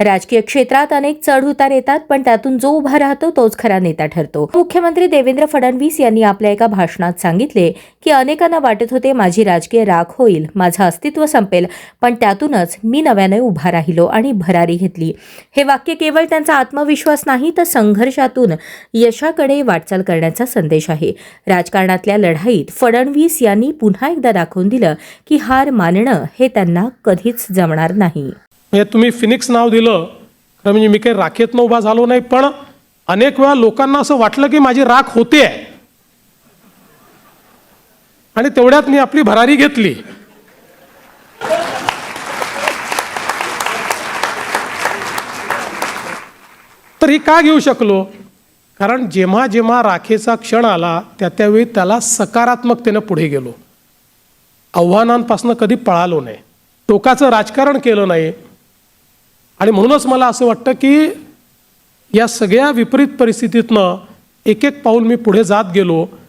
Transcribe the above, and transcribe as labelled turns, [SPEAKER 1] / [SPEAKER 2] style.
[SPEAKER 1] राजकीय क्षेत्रात अनेक चढ उतार येतात, पण त्यातून जो उभा राहतो तोच खरा नेता ठरतो. मुख्यमंत्री देवेंद्र फडणवीस यांनी आपल्या एका भाषणात सांगितले की अनेकांना वाटत होते माझी राजकीय राख होईल, माझं अस्तित्व संपेल, पण त्यातूनच मी नव्याने उभा राहिलो आणि भरारी घेतली. हे वाक्य केवळ त्यांचा आत्मविश्वास नाही, तर संघर्षातून यशाकडे वाटचाल करण्याचा संदेश आहे. राजकारणातल्या लढाईत फडणवीस यांनी पुन्हा एकदा दाखवून दिलं की हार मानणं हे त्यांना कधीच जमणार नाही.
[SPEAKER 2] म्हणजे तुम्ही फिनिक्स नाव दिलं तर म्हणजे मी काही राखेतनं उभा झालो नाही, पण अनेक वेळा लोकांना असं वाटलं की माझी राख होते आणि तेवढ्यात मी आपली भरारी घेतली. तर ही का घेऊ शकलो? कारण जेव्हा जेव्हा राखेचा क्षण आला त्यावेळी त्याला सकारात्मकतेनं पुढे गेलो. आव्हानांपासून कधी पळालो नाही, टोकाचं राजकारण केलं नाही. आणि म्हणूनच मला असं वाटतं की या सगळ्या विपरीत परिस्थितीतनं एक एक पाऊल मी पुढे जात गेलो